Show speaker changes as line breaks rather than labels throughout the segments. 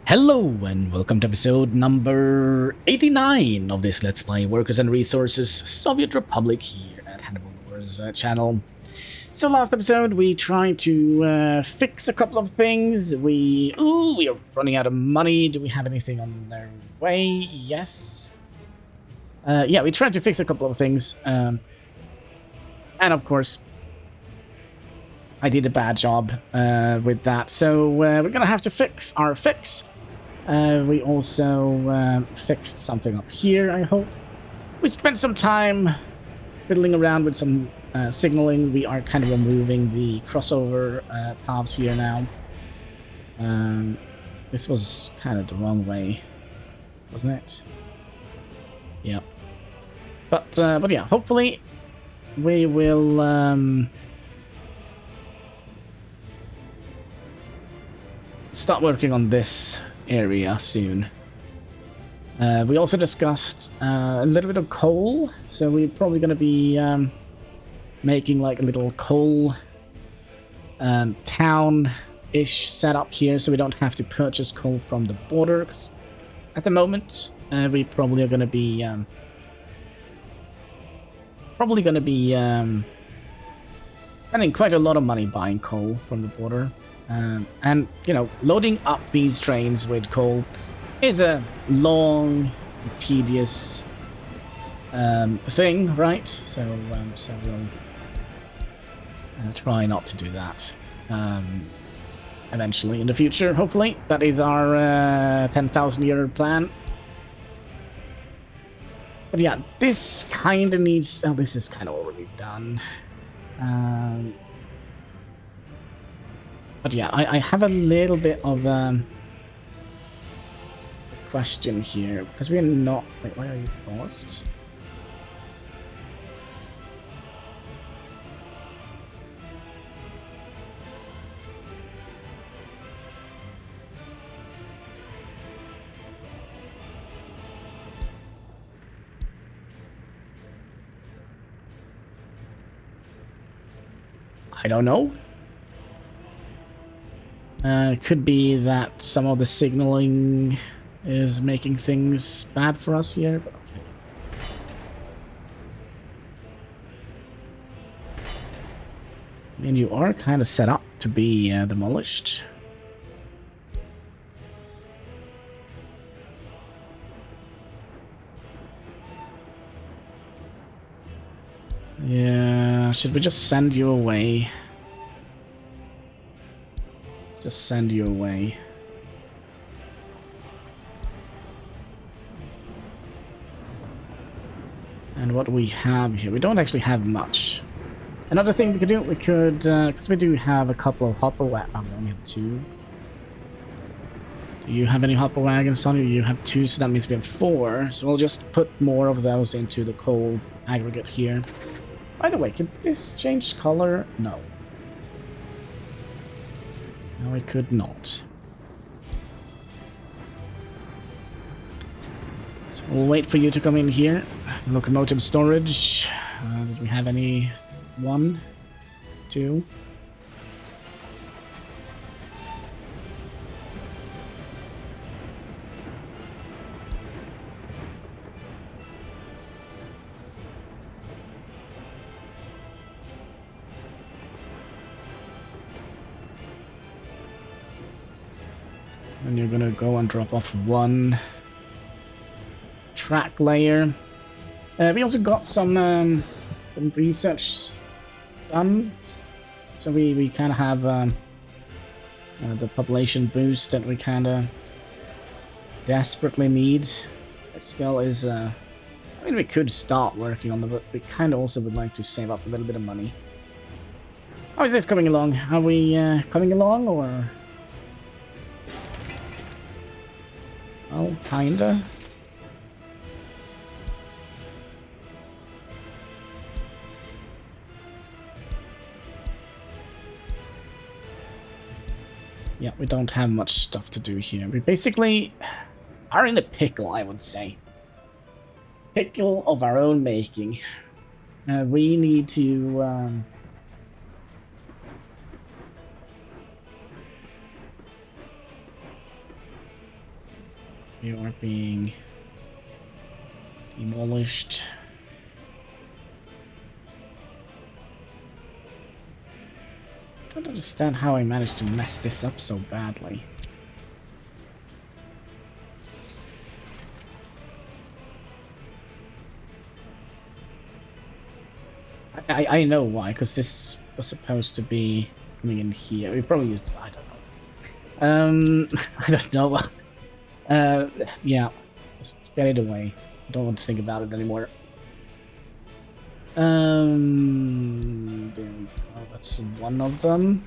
Hello and welcome to episode number 89 of this Let's Play Workers and Resources Soviet Republic here at HanniballNOR's channel. So last episode we tried to fix a couple of things. We are running out of money. Do we have anything on their way? Yes. Yeah, we tried to fix a couple of things. And of course, I did a bad job with that. So we're going to have to fix our fix. We also fixed something up here, I hope. We spent some time fiddling around with some signaling. We are kind of removing the crossover paths here now. This was kind of the wrong way, wasn't it? Yeah. But yeah, hopefully we will start working on this area soon. We also discussed a little bit of coal, so we're probably going to be making like a little coal town-ish setup here, so we don't have to purchase coal from the border. 'Cause at the moment, we probably are going to be spending quite a lot of money buying coal from the border. And, you know, loading up these trains with coal is a long, tedious thing, right? So we'll try not to do that eventually in the future, hopefully. That is our 10,000-year plan. But yeah, this kind of needs... Oh, this is kind of already done. But yeah, I have a little bit of a question here, because we're not... Wait, why are you paused? I don't know. Could be that some of the signaling is making things bad for us here, but okay. I mean, you are kind of set up to be demolished. Yeah, should we just send you away? Just send you away. And what we have here, we don't actually have much. Another thing we could do, we could, because we do have a couple of hopper wagons. Oh, we only have two. Do you have any hopper wagons on you? You have two, so that means we have four. So we'll just put more of those into the coal aggregate here. By the way, can this change color? No. No, it could not. So we'll wait for you to come in here. Locomotive storage. Did we have any? One? Two? And you're gonna go and drop off one track layer. We also got some research done, so we kind of have the population boost that we kind of desperately need. It still is. I mean, we could start working on it, but we kind of also would like to save up a little bit of money. How is this coming along? Are we coming along, or? Well, kinda. Yeah, we don't have much stuff to do here. We basically are in a pickle, I would say. Pickle of our own making. We need to You are being demolished. I don't understand how I managed to mess this up so badly. I know why, because this was supposed to be coming in here. We probably used... I don't know. I don't know. Yeah. Just get it away. I don't want to think about it anymore. There we go. That's one of them.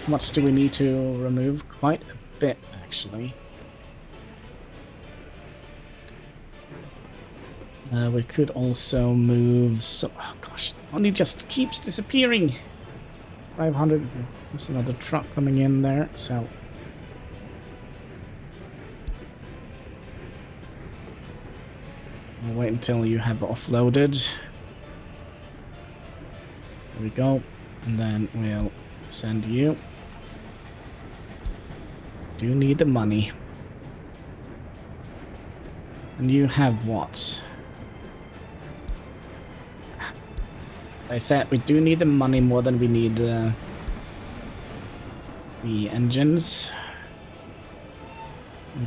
How much do we need to remove? Quite a bit, actually. We could also move some... Oh gosh, money just keeps disappearing. 500. There's another truck coming in there, so... I'll wait until you have offloaded. There we go. And then we'll send you. Do need the money. And you have what? I said we do need the money more than we need the engines.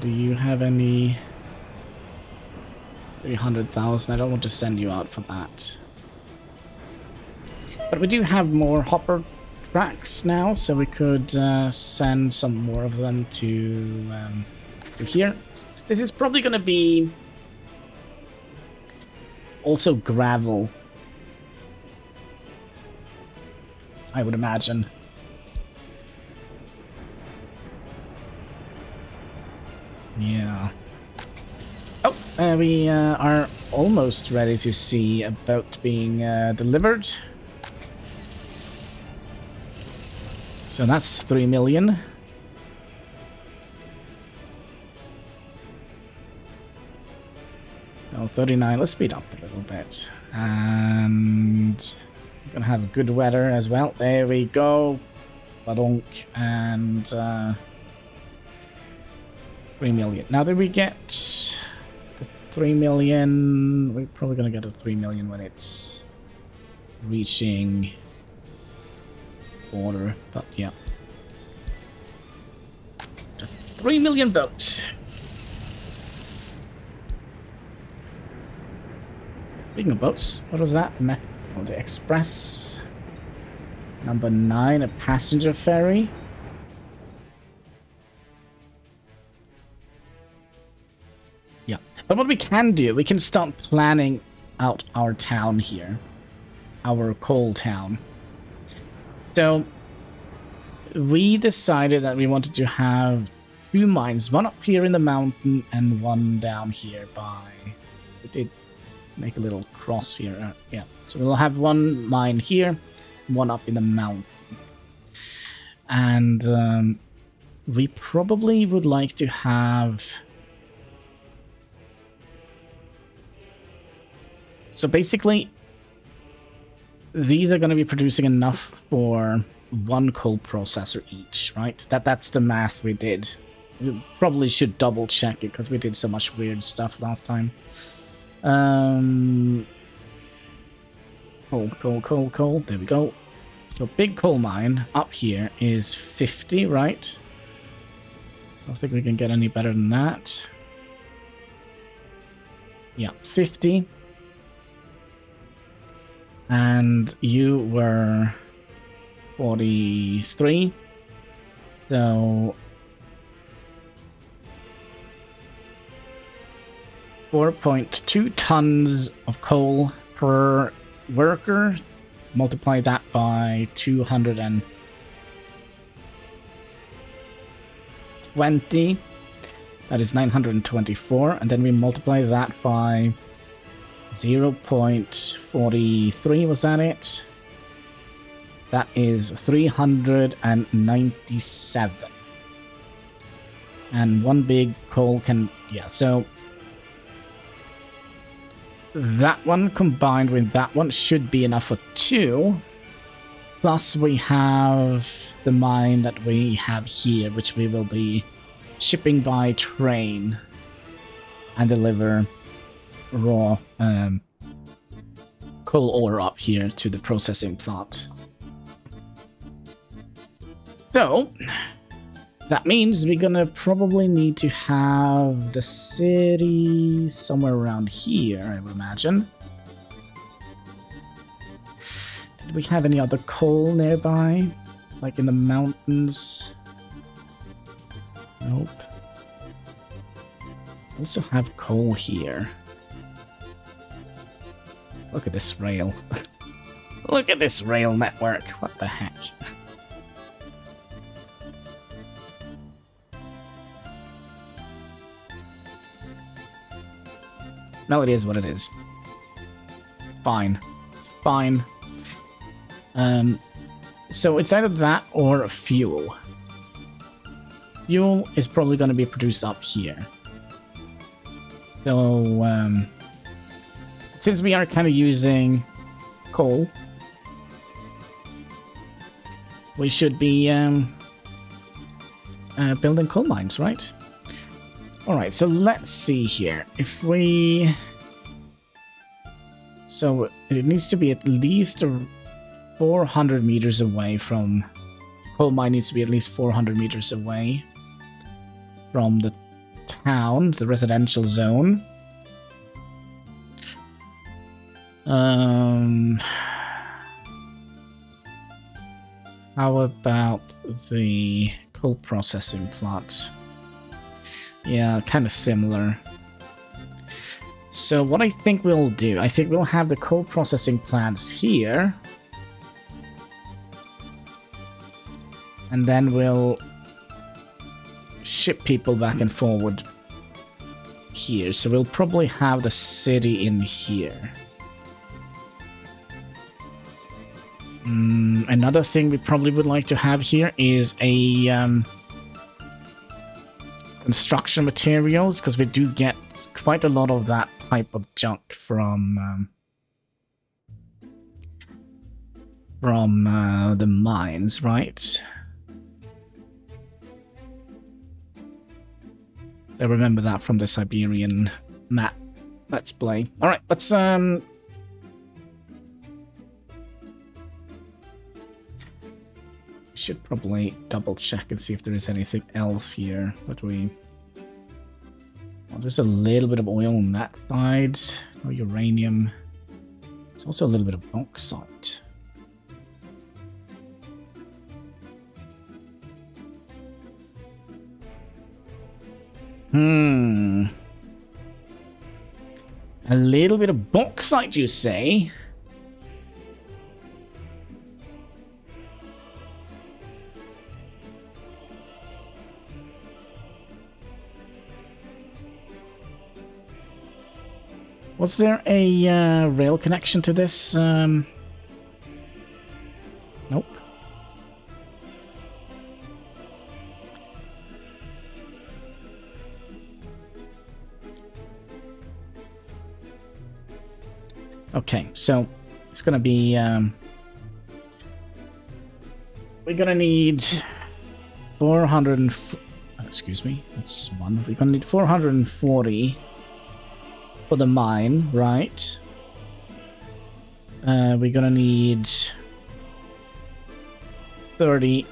Do you have any? 300,000. I don't want to send you out for that. But we do have more hopper tracks now, so we could send some more of them to here. This is probably going to be also gravel, I would imagine. Yeah. Oh, we are almost ready to see a boat being delivered. So that's 3 million. So 39, let's speed up a little bit. And we're gonna have good weather as well. There we go. Badonk. And 3 million. Now did we get the 3 million? We're probably gonna get a 3 million when it's reaching border, but yeah. The 3 million boat. Speaking of boats, what was that? Oh, the Express. Number 9, a passenger ferry. Yeah, but what we can do, we can start planning out our town here. Our coal town. So, we decided that we wanted to have 2 mines, one up here in the mountain and one down here by... We did make a little cross here, yeah. So we'll have 1 mine here, 1 up in the mountain. And we probably would like to have... So basically... These are going to be producing enough for 1 coal processor each, right? That's the math we did. We probably should double check it because we did so much weird stuff last time. Coal. There we go. So big coal mine up here is 50, right? I don't think we can get any better than that. Yeah, 50. And you were 43. So 4.2 tons of coal per worker. Multiply that by 220. That is 924. And then we multiply that by 0.43, was that it? That is 397. And 1 big coal can... Yeah, so... That one combined with that one should be enough for 2. Plus we have the mine that we have here, which we will be shipping by train. and deliver raw coal ore up here to the processing plant. So that means we're gonna probably need to have the city somewhere around here, I would imagine. Did we have any other coal nearby? Like in the mountains? Nope. Also have coal here. Look at this rail. Look at this rail network. What the heck? No, it is what it is. It's fine. It's fine. So it's either that or fuel. Fuel is probably going to be produced up here. So, since we are kind of using coal, we should be building coal mines, right? Alright, so let's see here. If we... So it needs to be at least 400 meters away from... Coal mine needs to be at least 400 meters away from the town, the residential zone. How about the coal processing plant? Yeah, kind of similar. So what I think we'll do, I think we'll have the coal processing plants here. And then we'll ship people back and forward here. So we'll probably have the city in here. Another thing we probably would like to have here is a construction materials, because we do get quite a lot of that type of junk from the mines, right? I remember that from the Siberian map Let's Play. All right, let's should probably double check and see if there is anything else here that we... Well, there's a little bit of oil on that side. No uranium. There's also a little bit of bauxite. A little bit of bauxite, you say? Was there a rail connection to this? Nope. Okay, so it's gonna be we're gonna need 400 and excuse me, that's one. We're gonna need 440 for the mine, right? We're gonna need 30.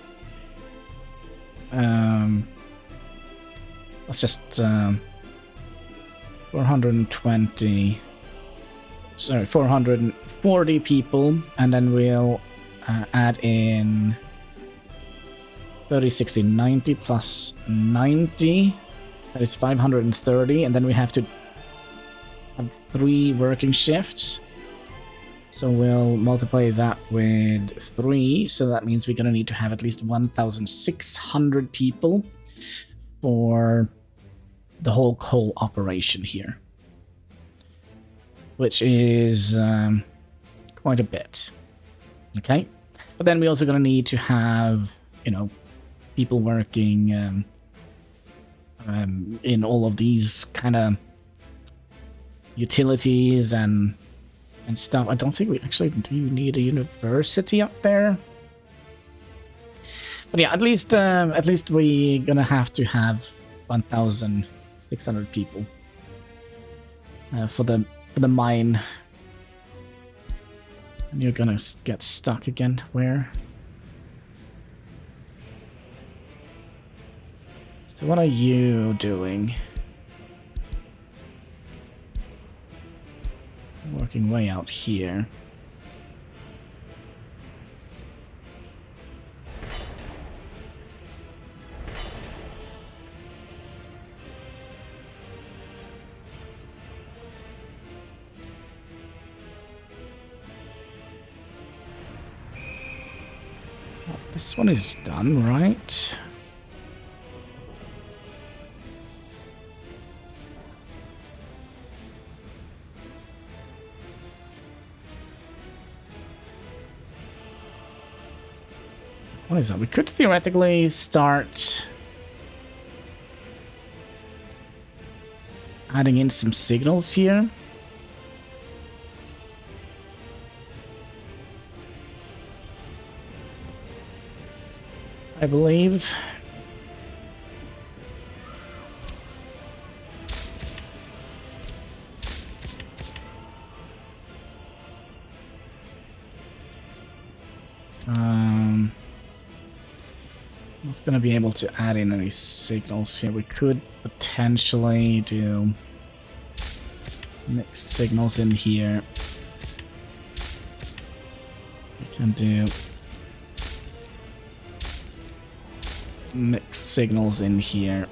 Let's just 420. Sorry, 440 people, and then we'll add in 30, 60, 90 plus 90. That is 530, and then we have to have 3 working shifts. So we'll multiply that with 3, so that means we're going to need to have at least 1,600 people for the whole coal operation here. Which is quite a bit. Okay? But then we're also going to need to have, you know, people working in all of these kind of utilities and stuff. I don't think we actually do need a university up there. But yeah, at least we're gonna have to have 1,600 people for the mine. And you're gonna get stuck again. Where? So what are you doing? Working way out here. This one is done, right? What is that? We could theoretically start adding in some signals here. I believe. Not going to be able to add in any signals here. We could potentially do mixed signals in here. We can do mixed signals in here.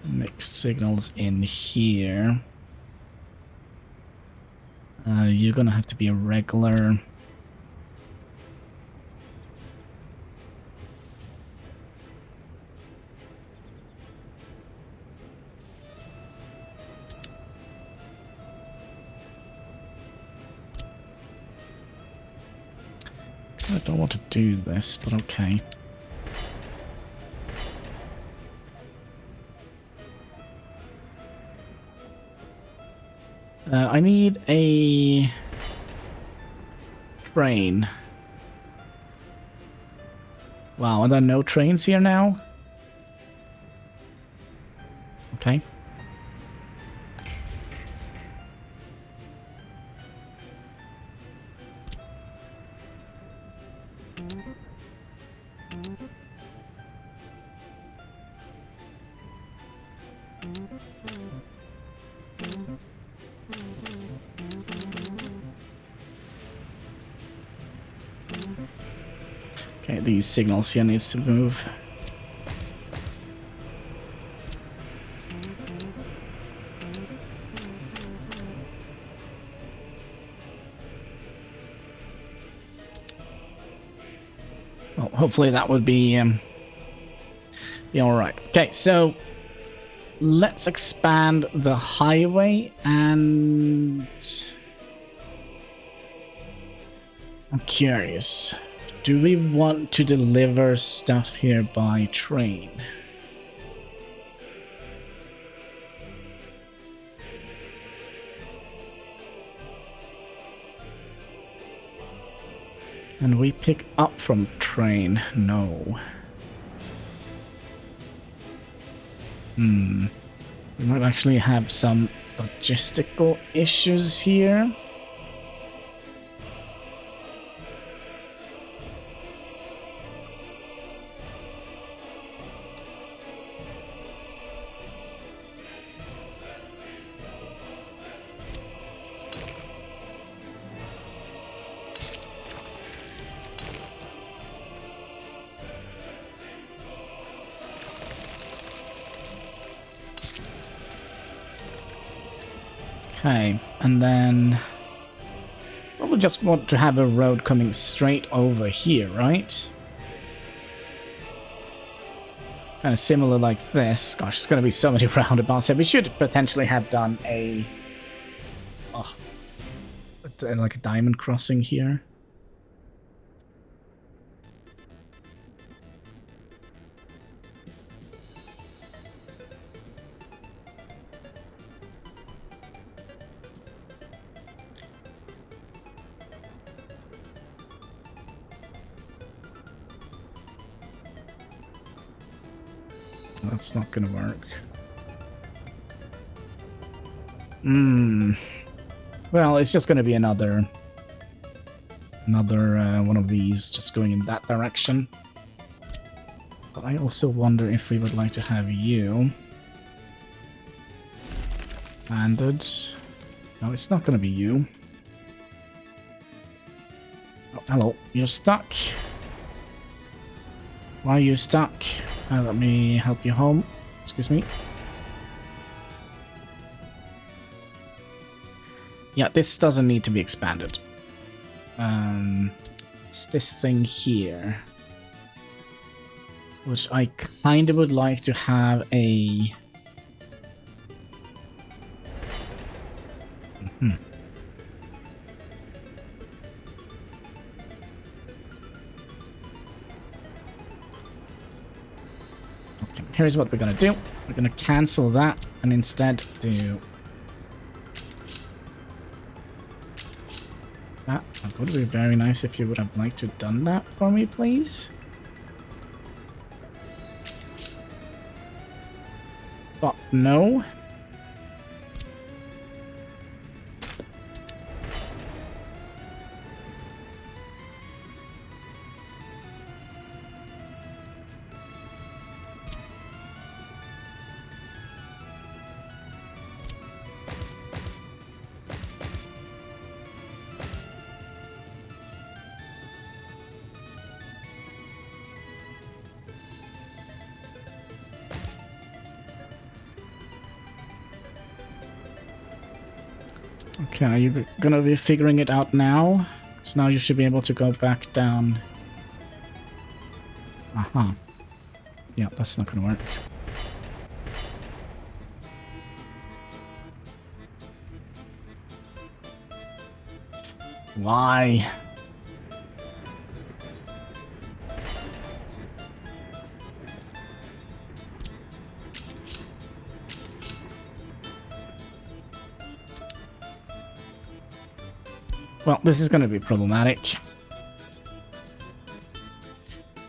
Mixed signals in here. You're gonna have to be a regular. I don't want to do this, but okay. I need a train. Wow, are there no trains here now? Okay. Okay, these signals here needs to move. Well, hopefully that would be all right. Okay, so let's expand the highway, and I'm curious. Do we want to deliver stuff here by train? And we pick up from train? No. We might actually have some logistical issues here. Okay, and then we'll just want to have a road coming straight over here, right? Kind of similar like this. Gosh, there's going to be so many roundabouts here. We should potentially have done a... Oh, like a diamond crossing here. That's not gonna work. Well, it's just gonna be another one of these just going in that direction. But I also wonder if we would like to have you landed. No, it's not gonna be you. Oh, hello, you're stuck. Why are you stuck? Let me help you home. Excuse me. Yeah, this doesn't need to be expanded. It's this thing here, which I kind of would like to have a... Okay, here's what we're gonna do. We're gonna cancel that and instead do that. It would be very nice if you would have liked to have done that for me, please. But no. Okay, are you gonna be figuring it out now? So now you should be able to go back down. Uh-huh. Yeah, that's not gonna work. Why? Well, this is going to be problematic.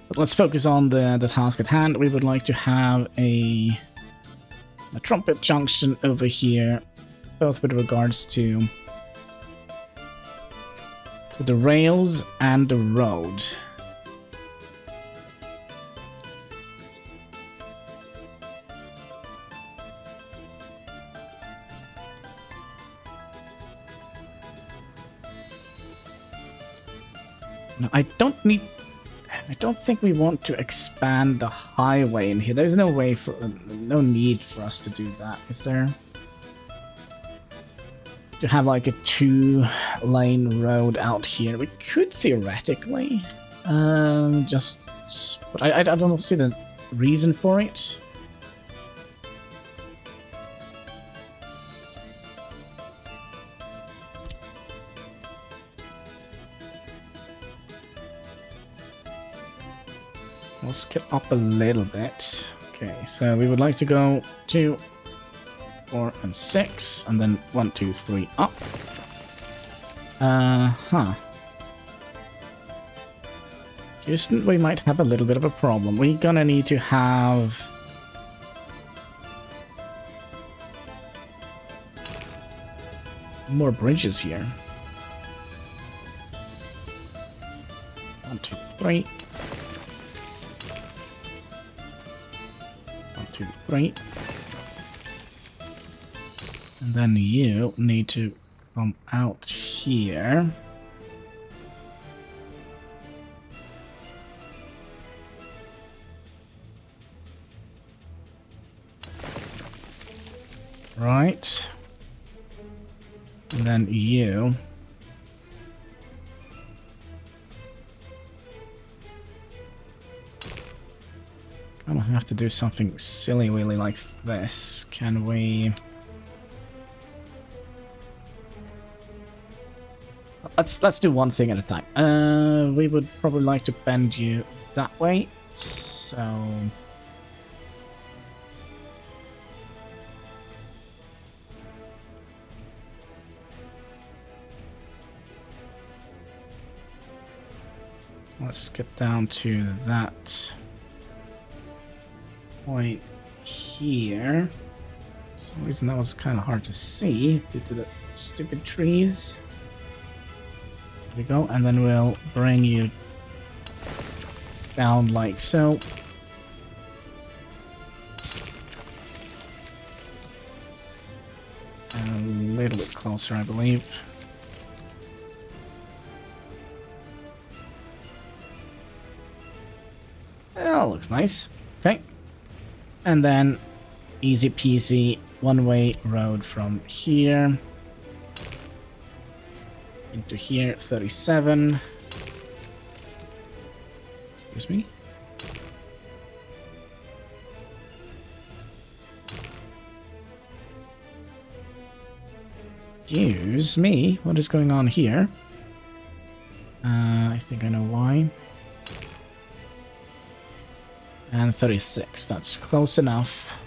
But let's focus on the task at hand. We would like to have a trumpet junction over here, both with regards to the rails and the road. No, I don't think we want to expand the highway in here. There's no need for us to do that, is there? To have like a 2-lane road out here. We could theoretically but I don't see the reason for it. We'll skip up a little bit. Okay, so we would like to go 2, 4, and 6, and then 1, 2, 3 up. Houston, we might have a little bit of a problem. We're gonna need to have more bridges here. 1, 2, 3. 1, 2, 3. And then you need to come out here. Right. And then you. Gonna have to do something silly willy like this. Can we? Let's do one thing at a time. We would probably like to bend you that way. So let's get down to that point here. For some reason that was kind of hard to see due to the stupid trees. There we go, and then we'll bring you down like so. A little bit closer, I believe. Oh, looks nice. Okay. And then easy peasy one-way road from here into here, 37. Excuse me. Excuse me, what is going on here? I think I know why. And 36, that's close enough.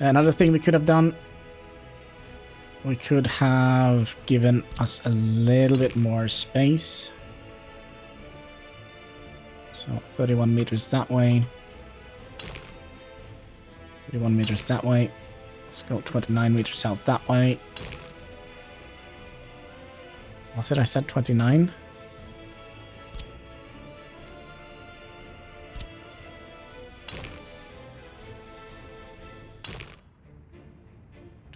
Another thing we could have done, we could have given us a little bit more space. So 31 meters that way. 31 meters that way. Let's go 29 meters out that way. Was it? I said 29?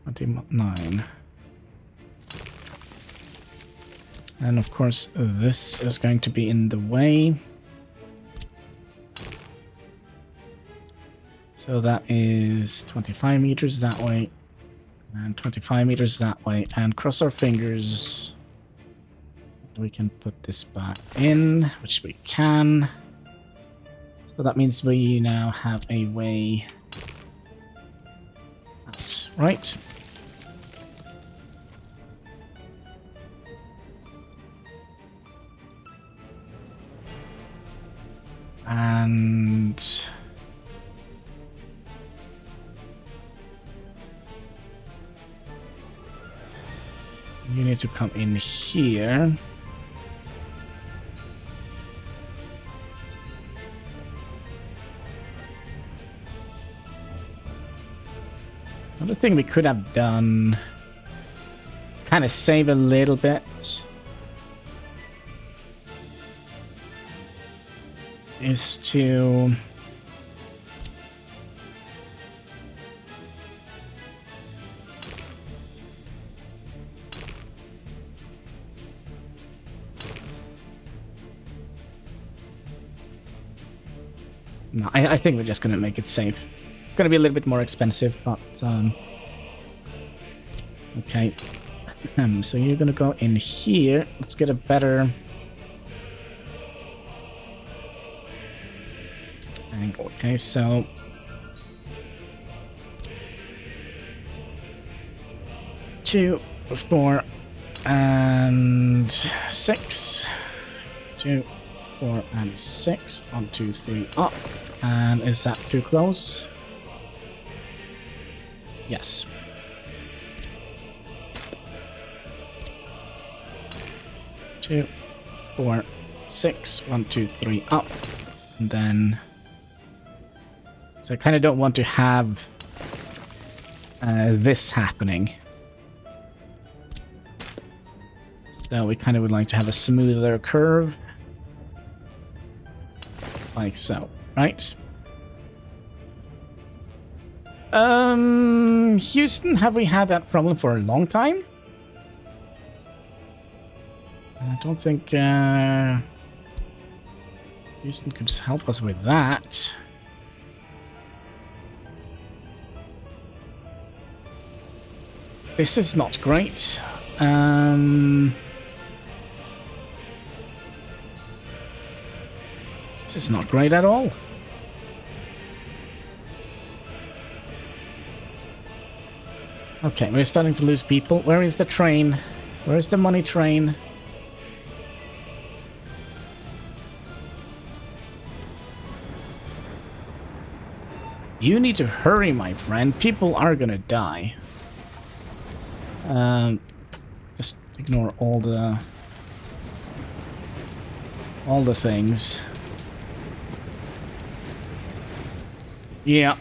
$29. And of course, this is going to be in the way. So that is 25 meters that way, and 25 meters that way, and cross our fingers. We can put this back in, which we can. So that means we now have a way out, right? And you need to come in here. Another thing we could have done, kind of save a little bit, is to no, I think we're just gonna make it safe. Gonna be a little bit more expensive, but okay. So you're gonna go in here. Let's get a better angle. Okay, so 2, 4, and 6. 2, 4, and 6. 1, 2, 3, up. And is that too close? Yes. Two, 4, 6. 1, 2, 3, up. And then. So I kind of don't want to have this happening. So we kind of would like to have a smoother curve. Like so, right? Houston, have we had that problem for a long time? I don't think Houston could help us with that. This is not great. This is not great at all. Okay, we're starting to lose people. Where is the train? Where is the money train? You need to hurry, my friend. People are gonna die. Just ignore all the things. Yeah.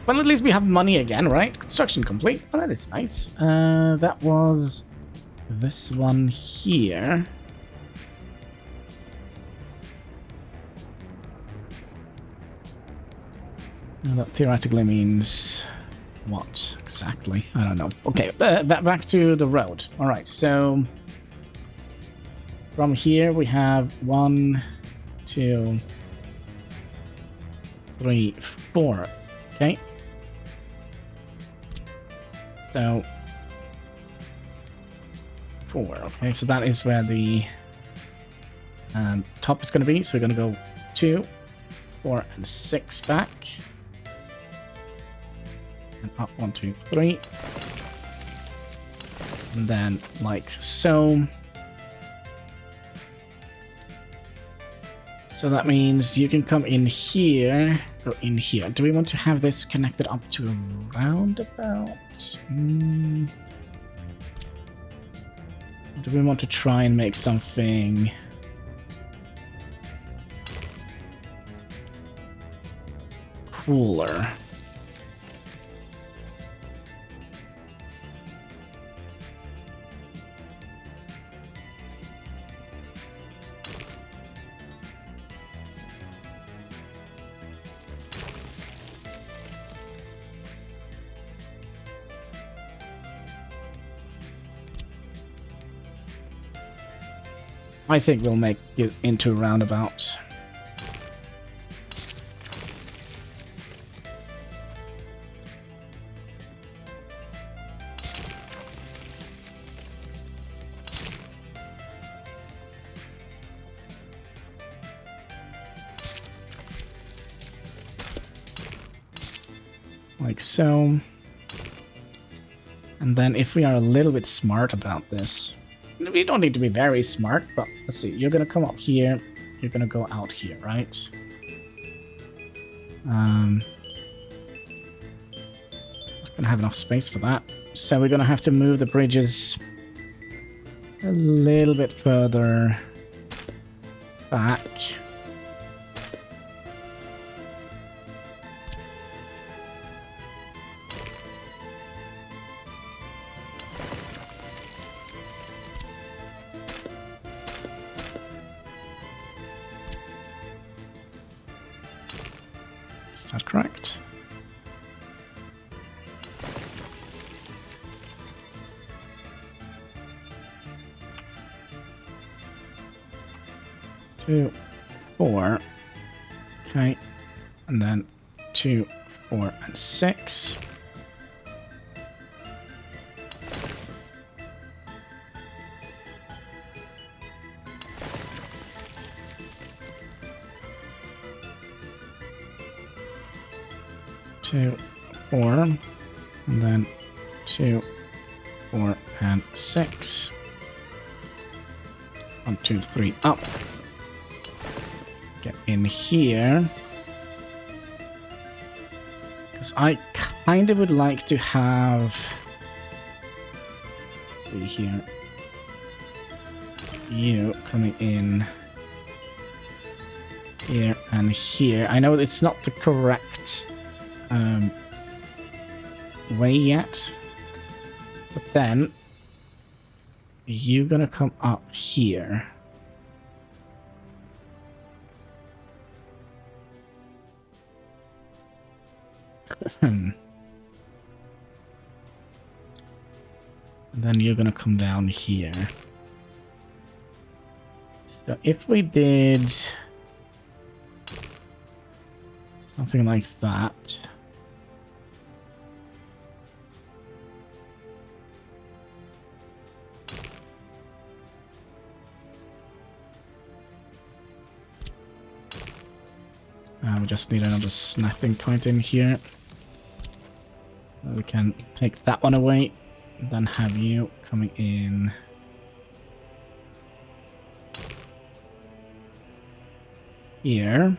Well, at least we have money again, right? Construction complete. Oh, that is nice. That was this one here. Now that theoretically means what exactly? I don't know. Okay, back to the road. All right, so from here we have 1, 2, 3, 4. Okay. So 4. Okay, so that is where the top is going to be. So we're going to go 2, 4, and 6 back. And up 1, 2, 3. And then like so. So that means you can come in here, go in here. Do we want to have this connected up to a roundabout? Do we want to try and make something cooler? I think we'll make it into roundabouts. Like so. And then if we are a little bit smart about this, we don't need to be very smart, but let's see. You're gonna come up here. You're gonna go out here, right? Not gonna have enough space for that. So we're gonna have to move the bridges a little bit further back. Is that correct? Two, 4. Okay. And then 2, 4, and 6. Two, 4, and then 2, 4, and 6. 1, 2, 3, up. Get in here. Because I kind of would like to have here you coming in here and here. I know it's not the correct way yet, but then you're gonna come up here. And then you're gonna come down here. So if we did something like that. We just need another snapping point in here. We can take that one away, then have you coming in here.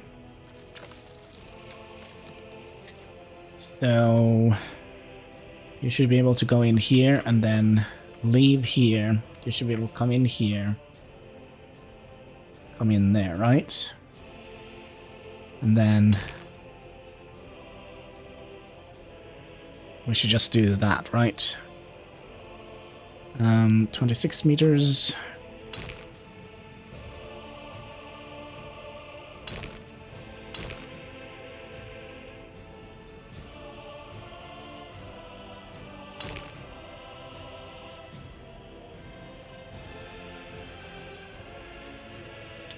So you should be able to go in here and then leave here. You should be able to come in here, come in there, right? And then we should just do that, right? 26 meters.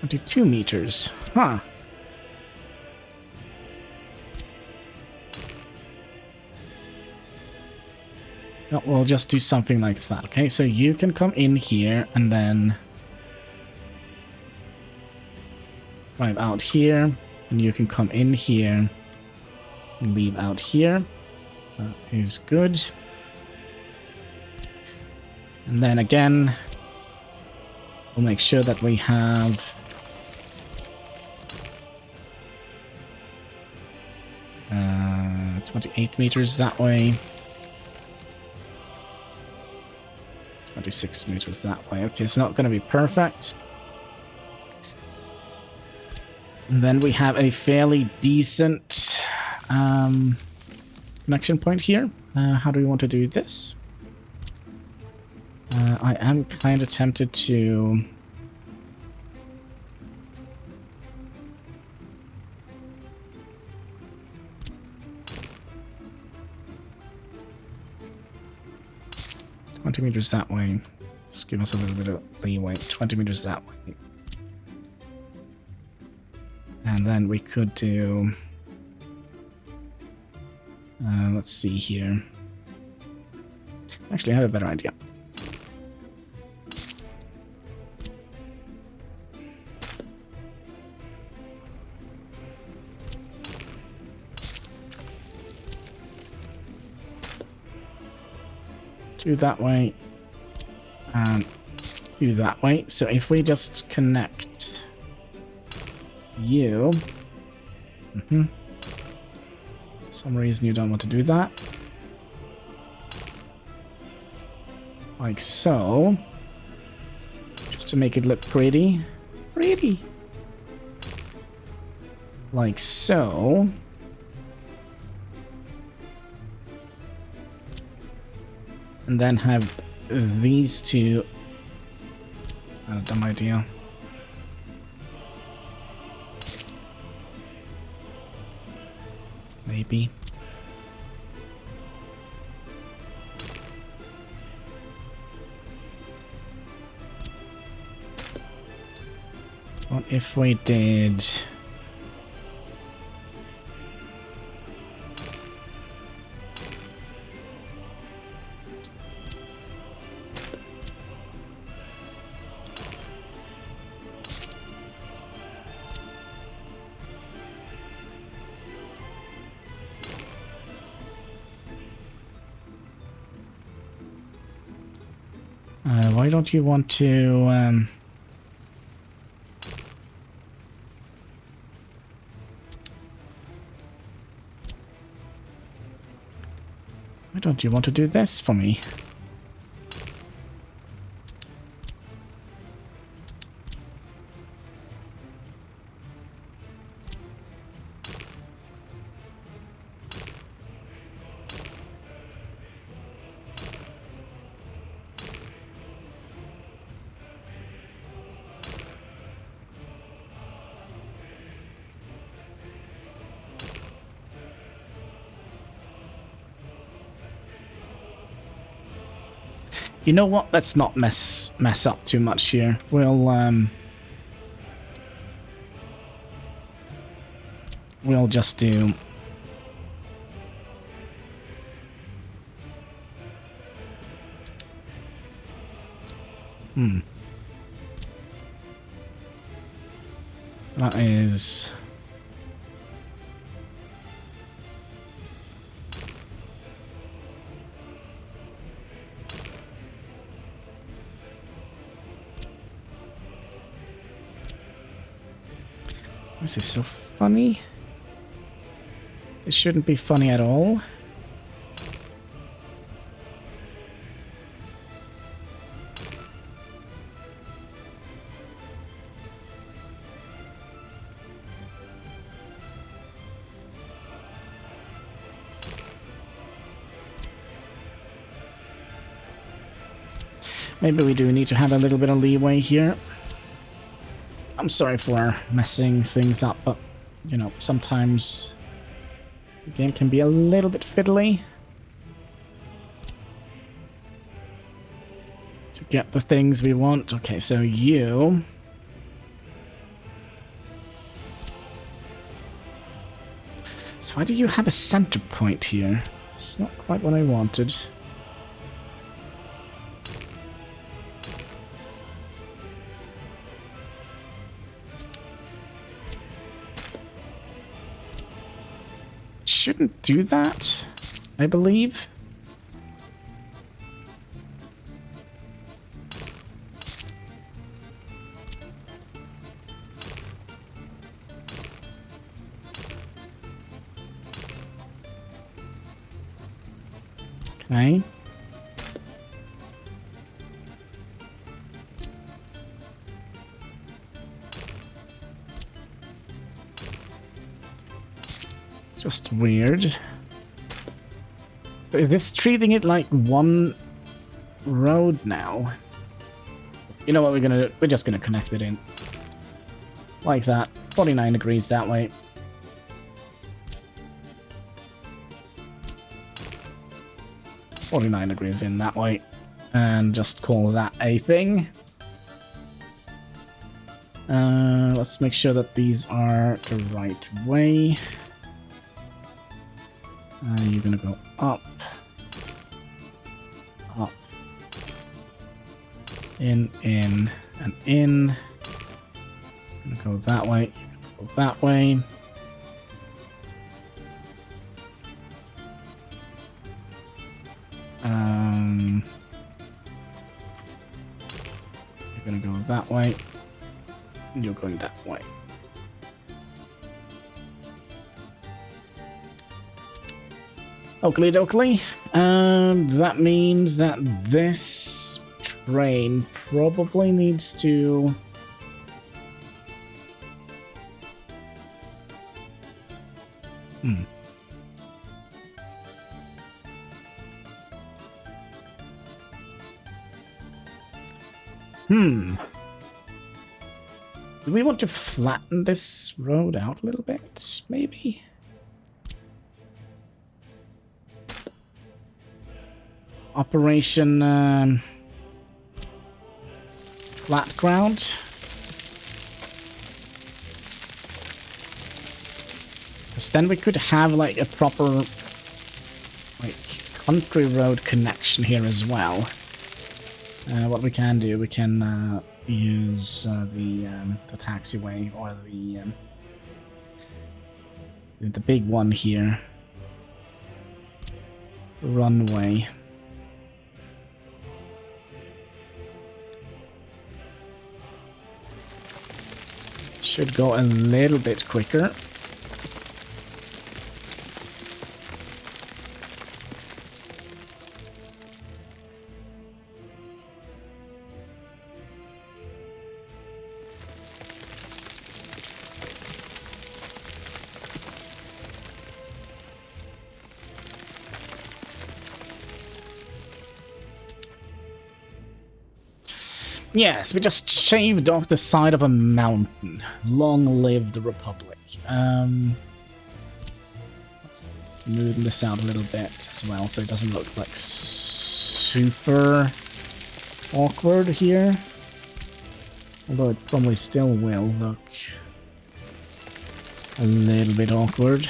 $22 meters. Huh. No, we'll just do something like that. Okay, so you can come in here and then drive out here, and you can come in here and leave out here. That is good. And then again, we'll make sure that we have 28 meters that way. 26 meters that way. Okay, it's not going to be perfect. And then we have a fairly decent connection point here. How do we want to do this? I am kind of tempted to... $20 that way. Just give us a little bit of leeway. 20 meters that way. And then we could do... let's see here. Actually, I have a better idea. Do that way, and do that way. So if we just connect you, for some reason you don't want to do that, like so, just to make it look pretty, like so. And then have these two. Is that a dumb idea? Maybe. What if we did... why don't you want to, why don't you want to do this for me? You know what? Let's not mess up too much here. We'll just do... That is... This is so funny. It shouldn't be funny at all. Maybe we do need to have a little bit of leeway here. I'm sorry for messing things up, but, you know, sometimes the game can be a little bit fiddly to get the things we want. Okay, so you... So why do you have a center point here? It's not quite what I wanted. Shouldn't do that, I believe. Okay. It's just weird. So is this treating it like one road now? You know what we're gonna do? We're just gonna connect it in. Like that. 49 degrees that way. .49 degrees in that way. And just call that a thing. Let's make sure that these are the right way. You're gonna go up. Up. In, and in. Gonna go that way. Go that way. You're gonna go that way. And you're going that way. Oakley dokley. That means that this train probably needs to... Do we want to flatten this road out a little bit, maybe? Operation flat ground. Because then we could have like a proper like country road connection here as well. What we can do, we can use the taxiway or the big one here, runway. Should go a little bit quicker. Yes, we just shaved off the side of a mountain. Long live the Republic. Let's smooth this out a little bit as well, so it doesn't look like super awkward here. Although it probably still will look a little bit awkward.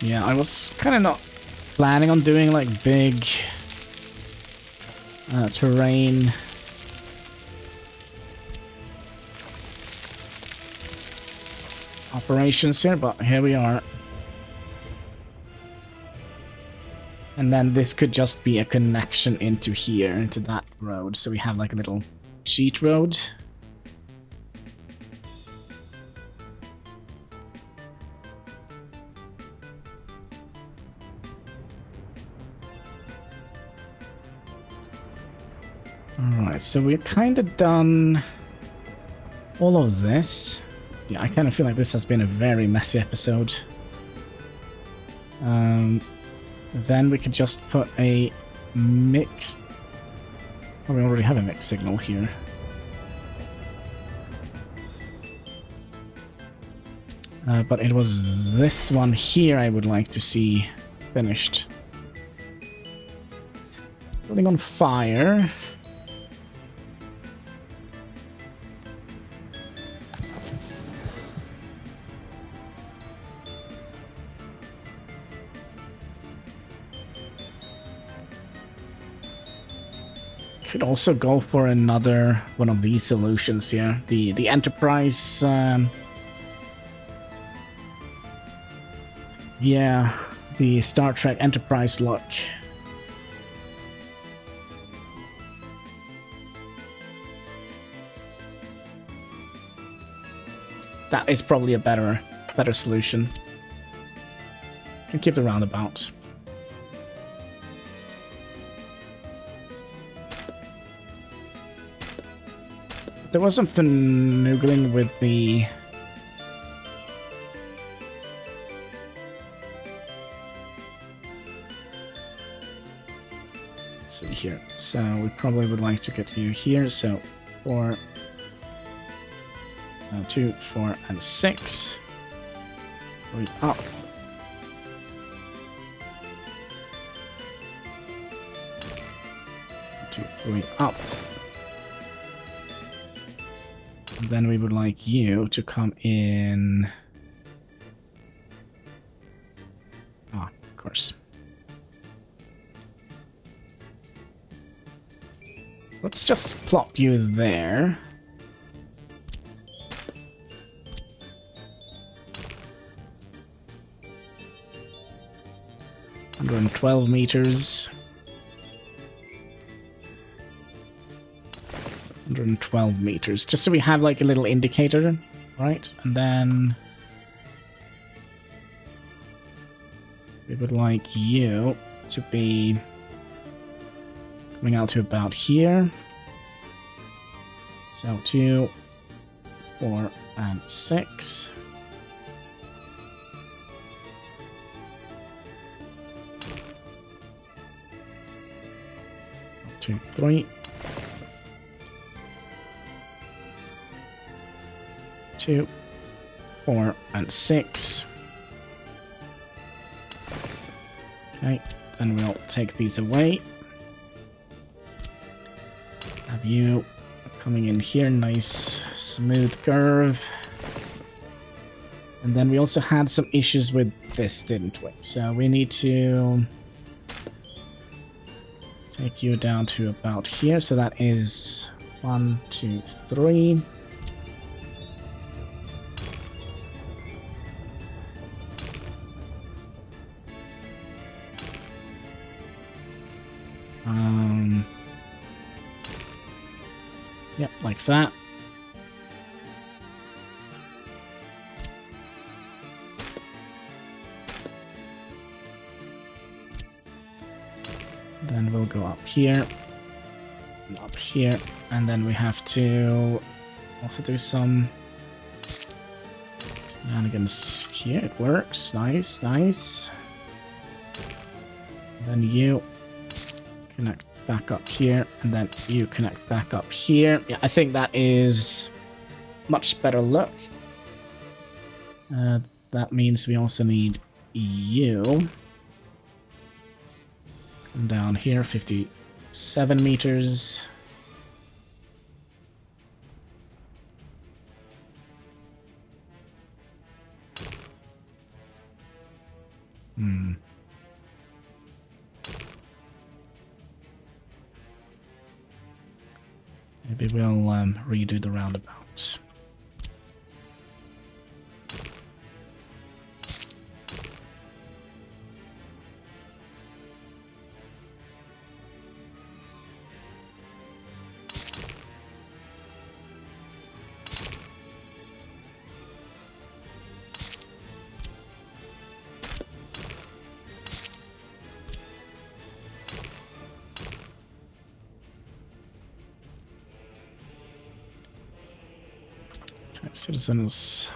Yeah, I was kind of not planning on doing like big terrain operations here, but here we are. And then this could just be a connection into here, into that road. So we have like a little cheat road. Alright, so we're kind of done all of this. Yeah, I kind of feel like this has been a very messy episode. Then we could just put a mixed... Oh, we already have a mixed signal here. But it was this one here I would like to see finished. Building on fire. Could also go for another one of these solutions here. The Enterprise... yeah, the Star Trek Enterprise look. That is probably a better solution. Can keep the roundabout. There was some finagling with the... Let's see here. So we probably would like to get you here. So 4, 2, 4, and 6. Going up. 2, 3, up. Then we would like you to come in... Ah, of course. Let's just plop you there. And 12 meters. 112 meters, just so we have like a little indicator, right? And then we would like you to be coming out to about here. So 2, 4, and 6. 2, 3. 2, 4, and 6. Okay, then we'll take these away. Have you coming in here, nice smooth curve. And then we also had some issues with this, didn't we? So we need to take you down to about here. So that is 1, 2, 3. Yep, like that. Then we'll go up here, and up here, and then we have to also do some shenanigans here. It works. Nice, nice. Then you connect back up here, and then you connect back up here. Yeah, I think that is much better look. That means we also need you. Come down here, 57 meters. Maybe we'll redo the roundabouts. Okay, citizens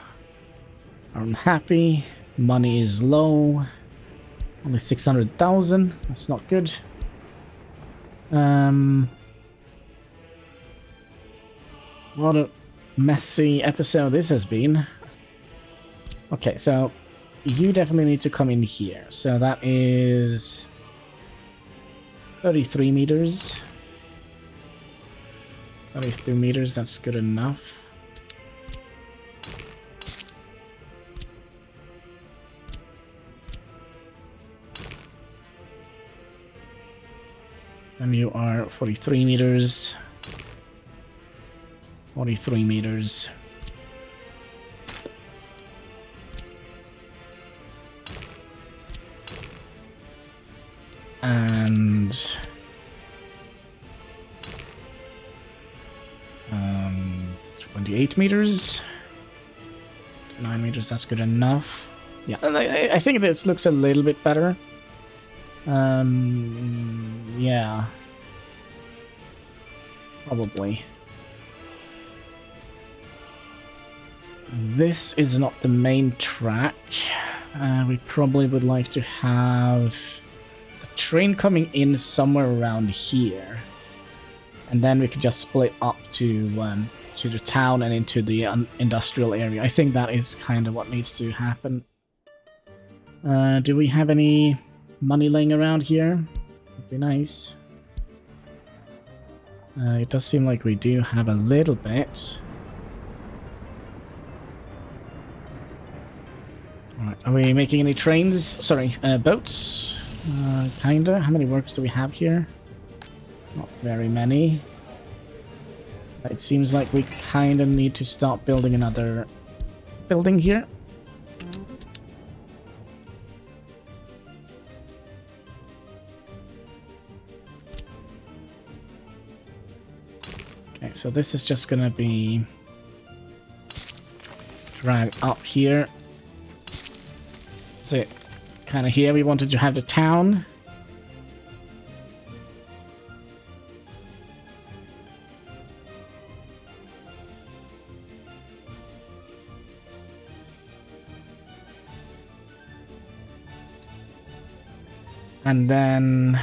are unhappy. Money is low. Only 600,000. That's not good. What a messy episode this has been. Okay, so you definitely need to come in here. So that is 33 meters. 33 meters, that's good enough. And you are 43 meters. 43 meters. And 28 meters. 9 meters, that's good enough. Yeah, and I think this looks a little bit better. Yeah. Probably. This is not the main track. We probably would like to have a train coming in somewhere around here. And then we could just split up to the town and into the industrial area. I think that is kind of what needs to happen. Do we have any money laying around here? Would be nice. It does seem like we do have a little bit. Alright, are we making any trains? Sorry, boats? Kinda. How many works do we have here? Not very many. It seems like we kinda need to start building another building here. Okay, so this is just gonna be dragged up here. So kind of here we wanted to have the town. And then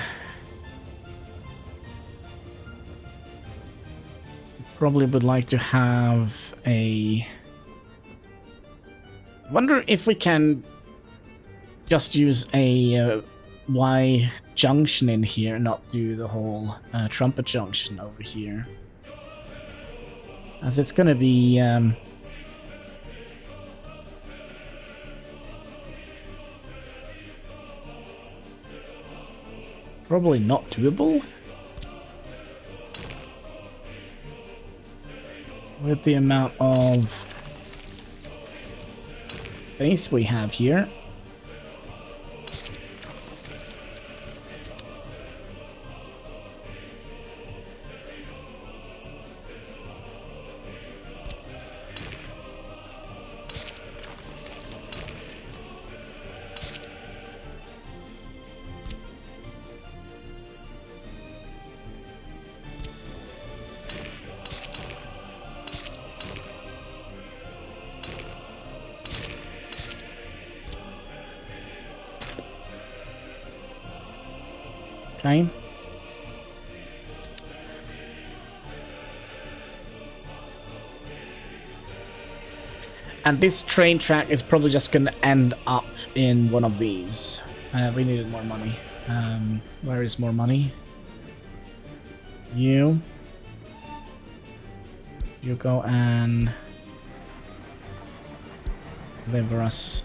probably would like to have a... Wonder if we can just use a Y junction in here, not do the whole trumpet junction over here. As it's gonna be... probably not doable. With the amount of space we have here. Okay. And this train track is probably just gonna end up in one of these. We needed more money. Where is more money? You go and deliver us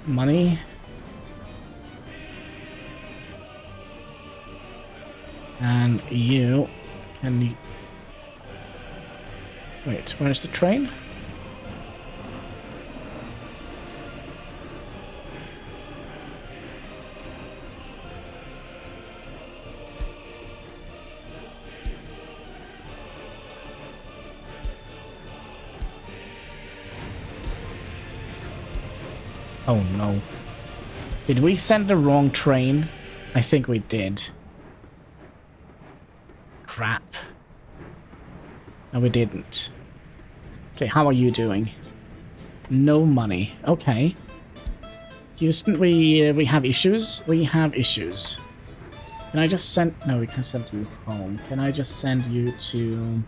money. And you can... Wait, where's the train? Oh no. Did we send the wrong train? I think we did. Crap. No, we didn't. Okay, how are you doing? No money. Okay. Houston, we have issues? We have issues. Can I just send... No, we can't send you home. Can I just send you to...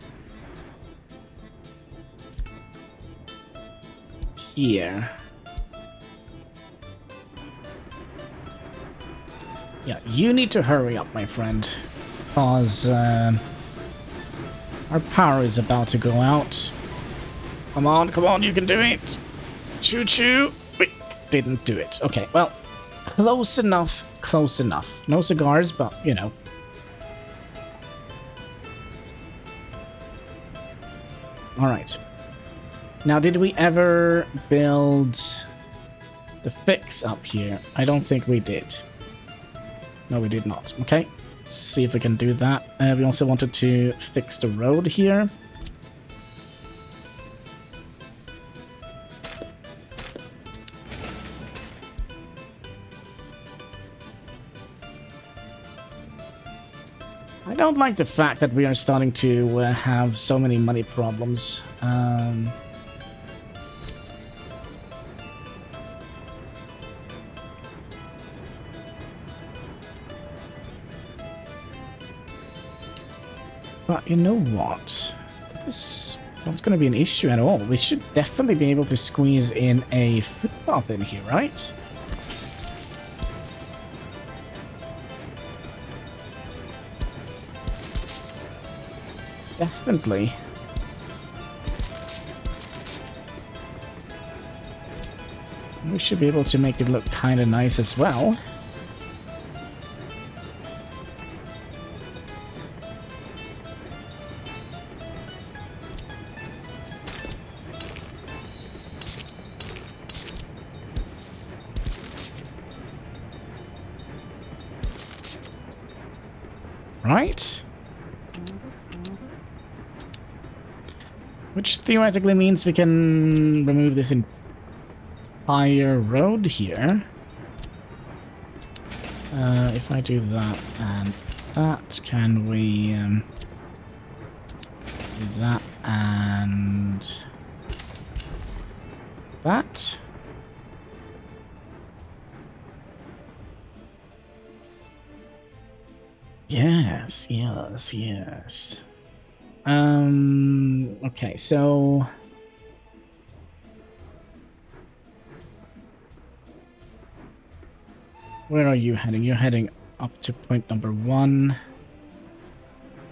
here? Yeah, you need to hurry up, my friend. Because, our power is about to go out. Come on, you can do it! Choo-choo! We didn't do it. Okay, well, close enough, close enough. No cigars, but, you know. Alright. Now, did we ever build the fix up here? I don't think we did. No, we did not. Okay, let's see if we can do that. We also wanted to fix the road here. I don't like the fact that we are starting to have so many money problems. But you know what? This is not going to be an issue at all. We should definitely be able to squeeze in a footpath in here, right? Definitely. We should be able to make it look kind of nice as well. Right? Which theoretically means we can remove this entire road here. If I do that and that, can we do that and that? Yes, yes, yes. Okay, so... where are you heading? You're heading up to point number 1.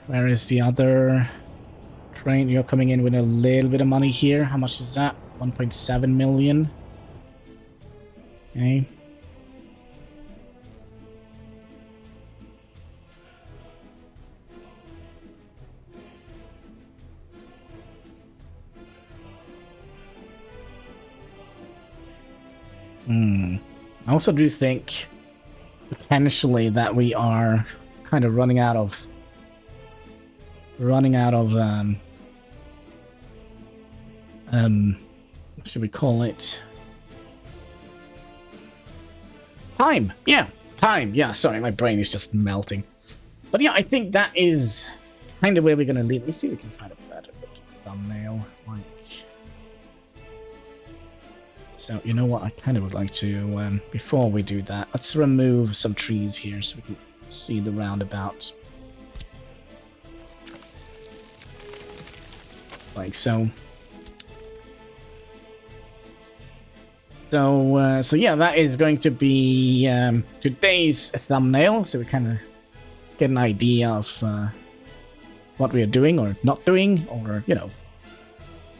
Where is the other train? You're coming in with a little bit of money here. How much is that? 1.7 million. Okay. I also do think potentially that we are kind of running out of what should we call it? Time. Yeah, time. Yeah, sorry, my brain is just melting. But yeah, I think that is kind of where we're gonna leave. Let's see if we can find a better looking thumbnail. Like, so, you know what? I kind of would like to, before we do that, let's remove some trees here so we can see the roundabout. Like so. So yeah, that is going to be today's thumbnail, so we kind of get an idea of what we are doing or not doing, or, you know,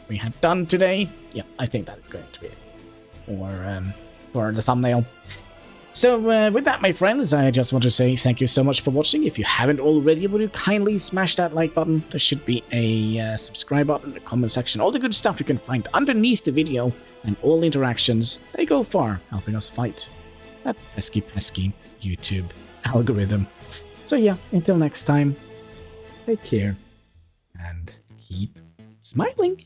we have done today. Yeah, I think that is going to be it. For the thumbnail. So with that, my friends, I just want to say thank you so much for watching. If you haven't already, would you kindly smash that like button? There should be a subscribe button in the comment section. All the good stuff you can find underneath the video, and all interactions, they go far, helping us fight that pesky YouTube algorithm. So yeah, until next time, take care and keep smiling.